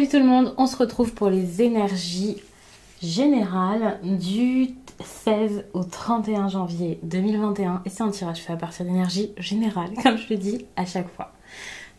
Salut tout le monde, on se retrouve pour les énergies générales du 16 au 31 janvier 2021 et c'est un tirage fait à partir d'énergie générale, comme je le dis à chaque fois.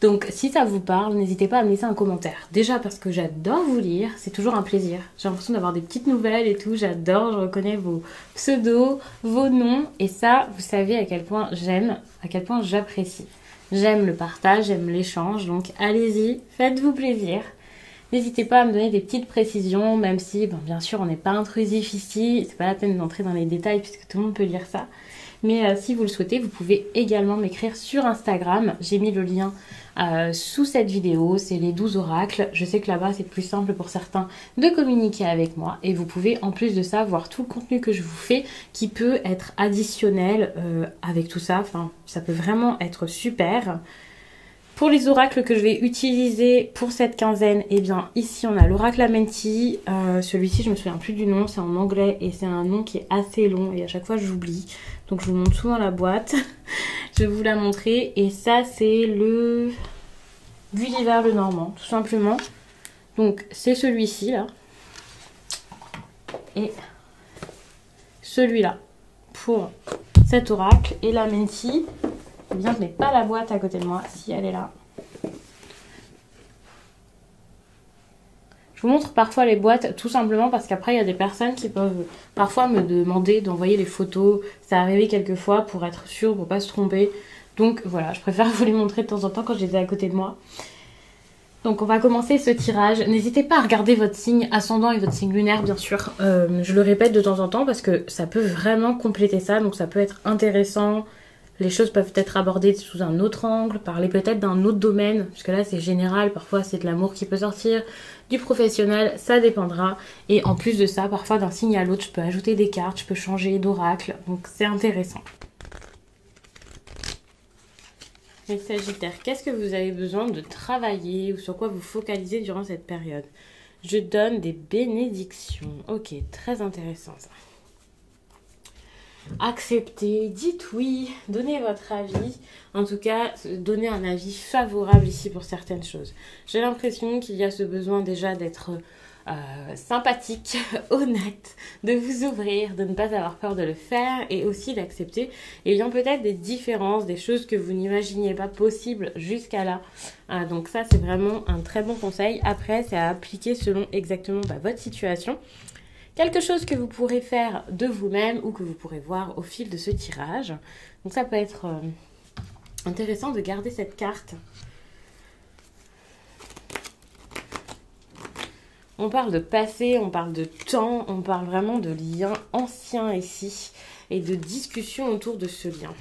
Donc si ça vous parle, n'hésitez pas à me laisser un commentaire. Déjà parce que j'adore vous lire, c'est toujours un plaisir. J'ai l'impression d'avoir des petites nouvelles et tout, j'adore, je reconnais vos pseudos, vos noms et ça, vous savez à quel point j'aime, à quel point j'apprécie. J'aime le partage, j'aime l'échange, donc allez-y, faites-vous plaisir. N'hésitez pas à me donner des petites précisions, même si, bon, bien sûr, on n'est pas intrusif ici, c'est pas la peine d'entrer dans les détails puisque tout le monde peut lire ça. Mais si vous le souhaitez, vous pouvez également m'écrire sur Instagram. J'ai mis le lien sous cette vidéo, c'est les 12 oracles. Je sais que là-bas, c'est plus simple pour certains de communiquer avec moi. Et vous pouvez, en plus de ça, voir tout le contenu que je vous fais qui peut être additionnel avec tout ça. Enfin, ça peut vraiment être super. Pour les oracles que je vais utiliser pour cette quinzaine, eh bien ici on a l'oracle Amenti. Celui-ci je me souviens plus du nom, c'est en anglais et c'est un nom qui est assez long et à chaque fois j'oublie. Donc je vous montre souvent la boîte. Je vais vous la montrer et ça c'est le Gulliver le Normand tout simplement. Donc c'est celui-ci là et celui-là pour cet oracle et l'Amenti. Eh bien, je n'ai pas la boîte à côté de moi, si elle est là. Je vous montre parfois les boîtes, tout simplement parce qu'après, il y a des personnes qui peuvent parfois me demander d'envoyer les photos. Ça arrivé quelques fois pour être sûr, pour ne pas se tromper. Donc voilà, je préfère vous les montrer de temps en temps quand je les ai à côté de moi. Donc on va commencer ce tirage. N'hésitez pas à regarder votre signe ascendant et votre signe lunaire, bien sûr. Je le répète de temps en temps parce que ça peut vraiment compléter ça. Donc ça peut être intéressant. Les choses peuvent être abordées sous un autre angle, parler peut-être d'un autre domaine, parce que là c'est général, parfois c'est de l'amour qui peut sortir, du professionnel, ça dépendra. Et en plus de ça, parfois d'un signe à l'autre, je peux ajouter des cartes, je peux changer d'oracle, donc c'est intéressant. Les Sagittaires, qu'est-ce que vous avez besoin de travailler ou sur quoi vous focalisez durant cette période? Je donne des bénédictions. Ok, très intéressant ça. Acceptez, dites oui, donnez votre avis. En tout cas, donnez un avis favorable ici pour certaines choses. J'ai l'impression qu'il y a ce besoin déjà d'être sympathique, honnête, de vous ouvrir, de ne pas avoir peur de le faire et aussi d'accepter peut-être des différences, des choses que vous n'imaginiez pas possibles jusqu'à là. Donc ça, c'est vraiment un très bon conseil. Après, c'est à appliquer selon exactement votre situation. Quelque chose que vous pourrez faire de vous-même ou que vous pourrez voir au fil de ce tirage. Donc ça peut être intéressant de garder cette carte. On parle de passé, on parle de temps, on parle vraiment de liens anciens ici et de discussions autour de ce lien.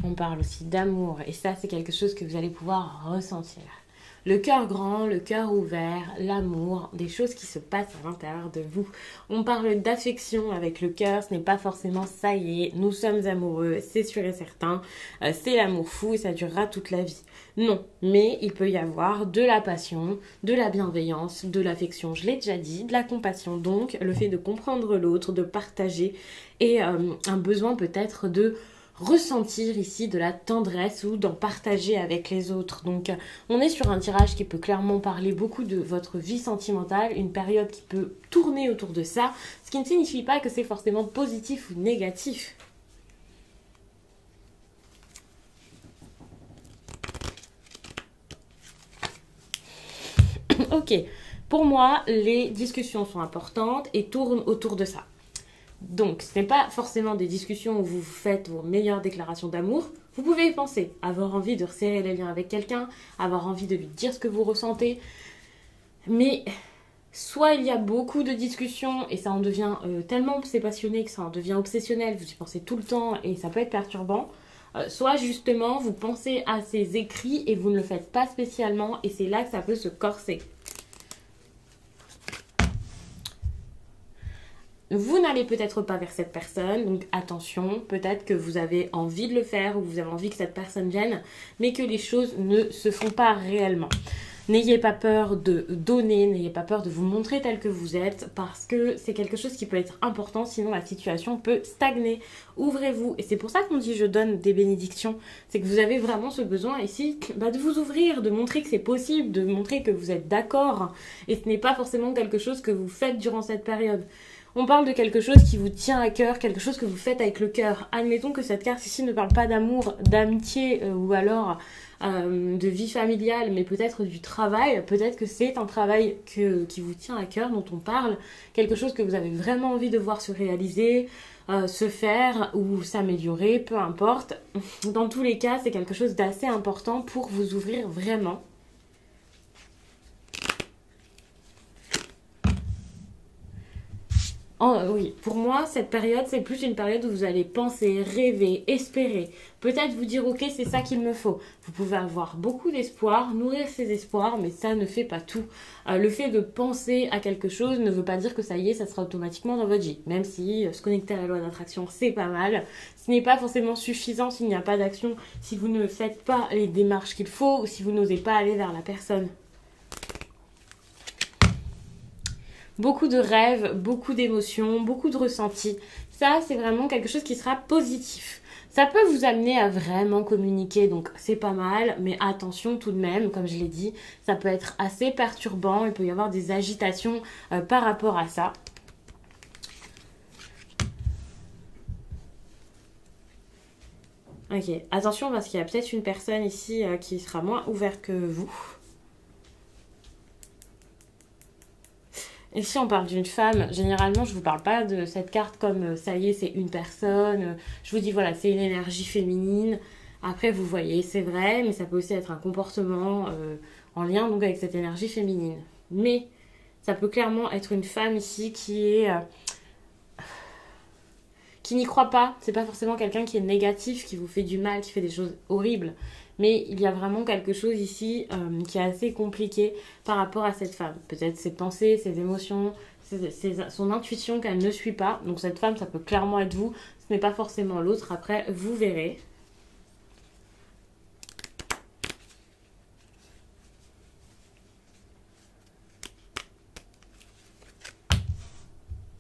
On parle aussi d'amour et ça c'est quelque chose que vous allez pouvoir ressentir. Le cœur grand, le cœur ouvert, l'amour, des choses qui se passent à l'intérieur de vous. On parle d'affection avec le cœur, ce n'est pas forcément ça y est, nous sommes amoureux, c'est sûr et certain, c'est l'amour fou et ça durera toute la vie. Non, mais il peut y avoir de la passion, de la bienveillance, de l'affection, je l'ai déjà dit, de la compassion, donc le fait de comprendre l'autre, de partager et un besoin peut-être de ressentir ici de la tendresse ou d'en partager avec les autres. Donc on est sur un tirage qui peut clairement parler beaucoup de votre vie sentimentale, une période qui peut tourner autour de ça, ce qui ne signifie pas que c'est forcément positif ou négatif. Ok, pour moi, les discussions sont importantes et tournent autour de ça. Donc, ce n'est pas forcément des discussions où vous faites vos meilleures déclarations d'amour. Vous pouvez y penser, avoir envie de resserrer les liens avec quelqu'un, avoir envie de lui dire ce que vous ressentez. Mais soit il y a beaucoup de discussions et ça en devient tellement c'est passionné que ça en devient obsessionnel, vous y pensez tout le temps et ça peut être perturbant. Soit justement, vous pensez à ces écrits et vous ne le faites pas spécialement et c'est là que ça peut se corser. Vous n'allez peut-être pas vers cette personne, donc attention, peut-être que vous avez envie de le faire ou vous avez envie que cette personne vienne, mais que les choses ne se font pas réellement. N'ayez pas peur de donner, n'ayez pas peur de vous montrer tel que vous êtes parce que c'est quelque chose qui peut être important, sinon la situation peut stagner. Ouvrez-vous. Et c'est pour ça qu'on dit je donne des bénédictions. C'est que vous avez vraiment ce besoin ici de vous ouvrir, de montrer que c'est possible, de montrer que vous êtes d'accord. Et ce n'est pas forcément quelque chose que vous faites durant cette période. On parle de quelque chose qui vous tient à cœur, quelque chose que vous faites avec le cœur. Admettons que cette carte ici ne parle pas d'amour, d'amitié ou alors de vie familiale, mais peut-être du travail. Peut-être que c'est un travail qui vous tient à cœur, dont on parle. Quelque chose que vous avez vraiment envie de voir se réaliser, se faire ou s'améliorer, peu importe. Dans tous les cas, c'est quelque chose d'assez important pour vous ouvrir vraiment. Oui, pour moi, cette période, c'est plus une période où vous allez penser, rêver, espérer. Peut-être vous dire, ok, c'est ça qu'il me faut. Vous pouvez avoir beaucoup d'espoir, nourrir ces espoirs, mais ça ne fait pas tout. Le fait de penser à quelque chose ne veut pas dire que ça y est, ça sera automatiquement dans votre vie. Même si se connecter à la loi d'attraction, c'est pas mal. Ce n'est pas forcément suffisant s'il n'y a pas d'action, si vous ne faites pas les démarches qu'il faut ou si vous n'osez pas aller vers la personne. Beaucoup de rêves, beaucoup d'émotions, beaucoup de ressentis. Ça, c'est vraiment quelque chose qui sera positif. Ça peut vous amener à vraiment communiquer, donc c'est pas mal, mais attention tout de même, comme je l'ai dit, ça peut être assez perturbant, il peut y avoir des agitations par rapport à ça. Ok, attention parce qu'il y a peut-être une personne ici qui sera moins ouverte que vous. Et si on parle d'une femme, généralement, je ne vous parle pas de cette carte comme ça y est, c'est une personne. Je vous dis, voilà, c'est une énergie féminine. Après, vous voyez, c'est vrai, mais ça peut aussi être un comportement en lien donc avec cette énergie féminine. Mais ça peut clairement être une femme ici qui n'y croit pas. C'est pas forcément quelqu'un qui est négatif, qui vous fait du mal, qui fait des choses horribles. Mais il y a vraiment quelque chose ici qui est assez compliqué par rapport à cette femme. Peut-être ses pensées, ses émotions, son intuition qu'elle ne suit pas. Donc cette femme, ça peut clairement être vous. Ce n'est pas forcément l'autre. Après, vous verrez.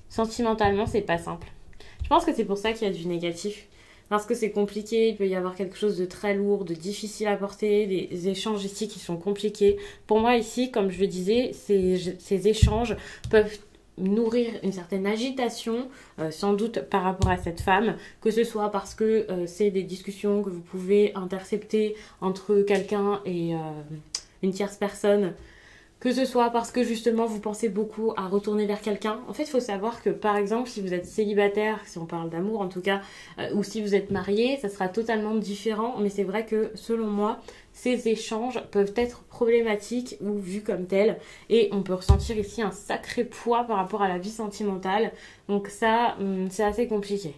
Sentimentalement, c'est pas simple. Je pense que c'est pour ça qu'il y a du négatif. Parce que c'est compliqué, il peut y avoir quelque chose de très lourd, de difficile à porter, des échanges ici qui sont compliqués. Pour moi ici, comme je le disais, ces échanges peuvent nourrir une certaine agitation, sans doute par rapport à cette femme, que ce soit parce que c'est des discussions que vous pouvez intercepter entre quelqu'un et une tierce personne, que ce soit parce que justement vous pensez beaucoup à retourner vers quelqu'un. En fait, il faut savoir que par exemple, si vous êtes célibataire, si on parle d'amour en tout cas, ou si vous êtes marié, ça sera totalement différent. Mais c'est vrai que selon moi, ces échanges peuvent être problématiques ou vus comme tels. Et on peut ressentir ici un sacré poids par rapport à la vie sentimentale. Donc ça, c'est assez compliqué.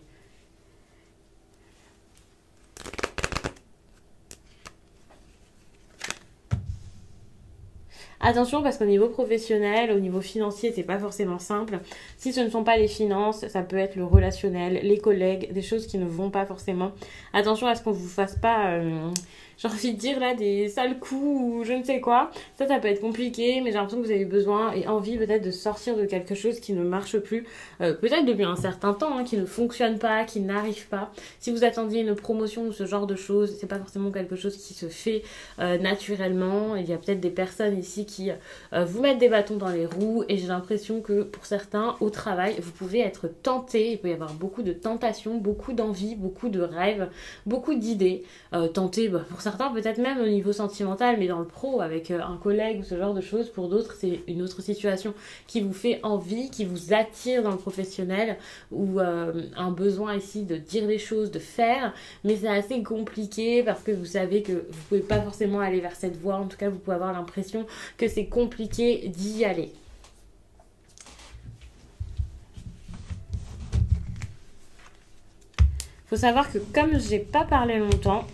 Attention parce qu'au niveau professionnel, au niveau financier, c'est pas forcément simple. Si ce ne sont pas les finances, ça peut être le relationnel, les collègues, des choses qui ne vont pas forcément. Attention à ce qu'on vous fasse pas, j'ai envie de dire là, des sales coups ou je ne sais quoi. Ça peut être compliqué, mais j'ai l'impression que vous avez besoin et envie peut-être de sortir de quelque chose qui ne marche plus. Peut-être depuis un certain temps, qui ne fonctionne pas, qui n'arrive pas. Si vous attendiez une promotion ou ce genre de choses, c'est pas forcément quelque chose qui se fait naturellement. Il y a peut-être des personnes ici qui vous mettent des bâtons dans les roues et j'ai l'impression que pour certains, au travail, vous pouvez être tenté. Il peut y avoir beaucoup de tentations, beaucoup d'envie, beaucoup de rêves, beaucoup d'idées. Tenté, pour certains peut-être même au niveau sentimental, mais dans le pro avec un collègue ou ce genre de choses. Pour d'autres, c'est une autre situation qui vous fait envie, qui vous attire dans le professionnel ou un besoin ici de dire des choses, de faire, mais c'est assez compliqué parce que vous savez que vous pouvez pas forcément aller vers cette voie. En tout cas, vous pouvez avoir l'impression que c'est compliqué d'y aller. Faut savoir que comme j'ai pas parlé longtemps,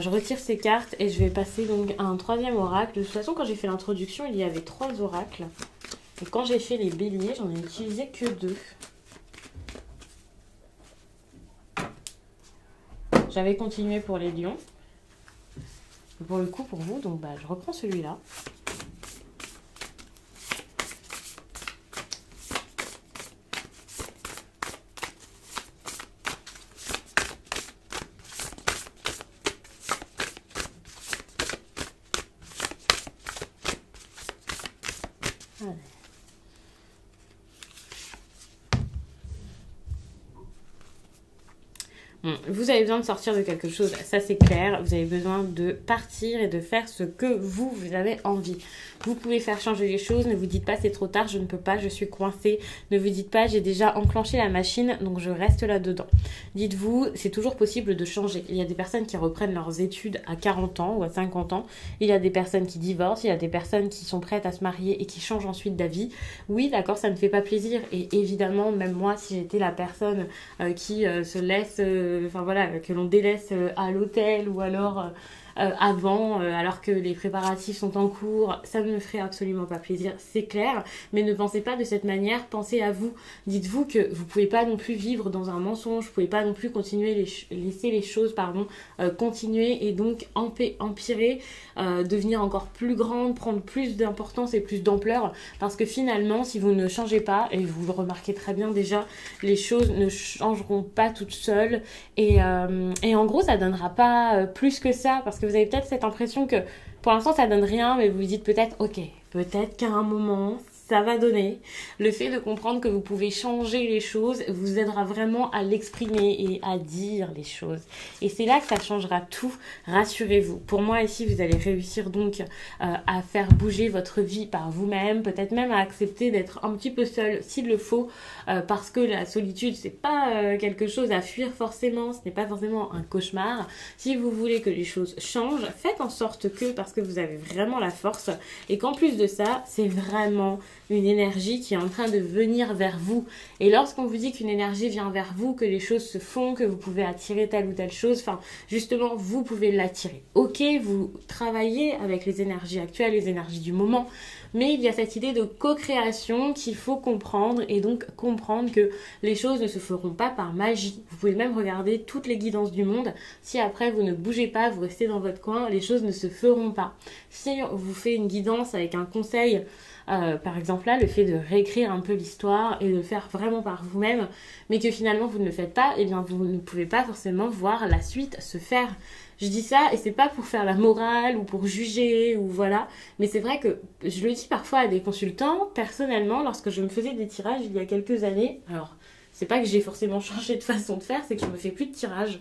je retire ces cartes et je vais passer donc à un troisième oracle. De toute façon, quand j'ai fait l'introduction, il y avait 3 oracles. Et quand j'ai fait les béliers, j'en ai utilisé que 2. J'avais continué pour les lions. pour le coup pour vous. Donc je reprends celui-là. Allez. Bon, vous avez besoin de sortir de quelque chose, ça c'est clair. Vous avez besoin de partir et de faire ce que vous avez envie. Vous pouvez faire changer les choses. Ne vous dites pas c'est trop tard, je ne peux pas, je suis coincée. Ne vous dites pas j'ai déjà enclenché la machine, donc je reste là-dedans. Dites-vous, c'est toujours possible de changer. Il y a des personnes qui reprennent leurs études à 40 ans ou à 50 ans. Il y a des personnes qui divorcent, il y a des personnes qui sont prêtes à se marier et qui changent ensuite d'avis. Oui, d'accord, ça ne fait pas plaisir. Et évidemment, même moi, si j'étais la personne qui se laisse... que l'on délaisse à l'hôtel ou alors alors que les préparatifs sont en cours, ça ne me ferait absolument pas plaisir, c'est clair, mais ne pensez pas de cette manière, pensez à vous. Dites-vous que vous pouvez pas non plus vivre dans un mensonge, vous pouvez pas non plus laisser les choses continuer et donc empirer, devenir encore plus grande, prendre plus d'importance et plus d'ampleur, parce que finalement, si vous ne changez pas, et vous le remarquez très bien déjà, les choses ne changeront pas toutes seules, et en gros, ça donnera pas plus que ça, parce que vous avez peut-être cette impression que pour l'instant ça donne rien, mais vous vous dites peut-être ok, peut-être qu'à un moment ça va donner. Le fait de comprendre que vous pouvez changer les choses vous aidera vraiment à l'exprimer et à dire les choses. Et c'est là que ça changera tout, rassurez-vous. Pour moi ici, vous allez réussir donc à faire bouger votre vie par vous-même, peut-être même à accepter d'être un petit peu seul s'il le faut, parce que la solitude, c'est pas quelque chose à fuir forcément, ce n'est pas forcément un cauchemar. Si vous voulez que les choses changent, faites en sorte que, parce que vous avez vraiment la force, et qu'en plus de ça, c'est vraiment une énergie qui est en train de venir vers vous. Et lorsqu'on vous dit qu'une énergie vient vers vous, que les choses se font, que vous pouvez attirer telle ou telle chose, justement, vous pouvez l'attirer. Ok, vous travaillez avec les énergies actuelles, les énergies du moment, mais il y a cette idée de co-création qu'il faut comprendre, et donc comprendre que les choses ne se feront pas par magie. Vous pouvez même regarder toutes les guidances du monde. Si après vous ne bougez pas, vous restez dans votre coin, les choses ne se feront pas. Si on vous fait une guidance avec un conseil, par exemple là, le fait de réécrire un peu l'histoire et de le faire vraiment par vous-même, mais que finalement vous ne le faites pas, eh bien vous ne pouvez pas forcément voir la suite se faire. Je dis ça et c'est pas pour faire la morale ou pour juger ou voilà, mais c'est vrai que je le dis parfois à des consultants, personnellement, lorsque je me faisais des tirages il y a quelques années, alors c'est pas que j'ai forcément changé de façon de faire, c'est que je me fais plus de tirages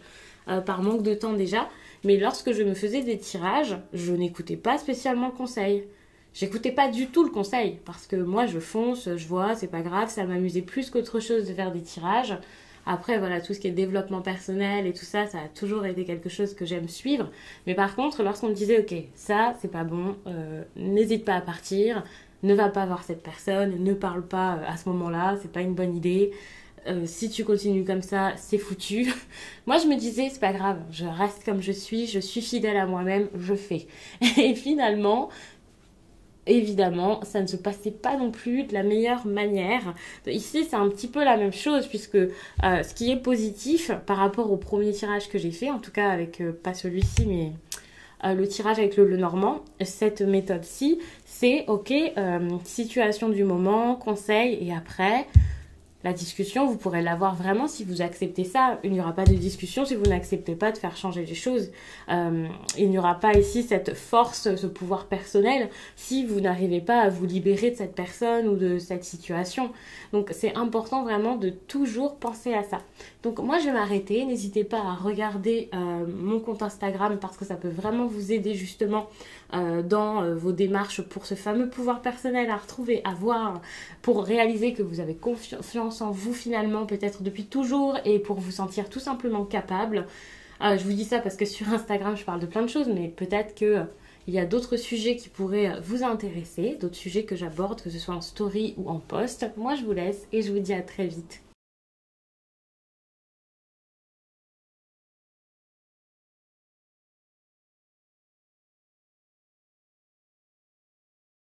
par manque de temps déjà, mais lorsque je me faisais des tirages, je n'écoutais pas spécialement le conseil. J'écoutais pas du tout le conseil, parce que moi je fonce, je vois, c'est pas grave, ça m'amusait plus qu'autre chose de faire des tirages. Après voilà, tout ce qui est développement personnel et tout ça, ça a toujours été quelque chose que j'aime suivre. Mais par contre, lorsqu'on me disait ok, ça c'est pas bon, n'hésite pas à partir, ne va pas voir cette personne, ne parle pas à ce moment-là, c'est pas une bonne idée. Si tu continues comme ça, c'est foutu. Moi, je me disais, c'est pas grave, je reste comme je suis fidèle à moi-même, je fais. Et finalement, évidemment, ça ne se passait pas non plus de la meilleure manière. Ici, c'est un petit peu la même chose, puisque ce qui est positif par rapport au premier tirage que j'ai fait, en tout cas avec, pas celui-ci, mais le tirage avec le normand, cette méthode-ci, c'est ok, situation du moment, conseil, et après... La discussion, vous pourrez l'avoir vraiment si vous acceptez ça. Il n'y aura pas de discussion si vous n'acceptez pas de faire changer les choses. Il n'y aura pas ici cette force, ce pouvoir personnel si vous n'arrivez pas à vous libérer de cette personne ou de cette situation. Donc c'est important vraiment de toujours penser à ça. Donc moi je vais m'arrêter. N'hésitez pas à regarder mon compte Instagram parce que ça peut vraiment vous aider justement dans vos démarches pour ce fameux pouvoir personnel à retrouver, à voir, pour réaliser que vous avez confiance en vous finalement, peut-être depuis toujours, et pour vous sentir tout simplement capable. Je vous dis ça parce que sur Instagram je parle de plein de choses, mais peut-être que il y a d'autres sujets qui pourraient vous intéresser, d'autres sujets que j'aborde, que ce soit en story ou en post. Moi je vous laisse et je vous dis à très vite.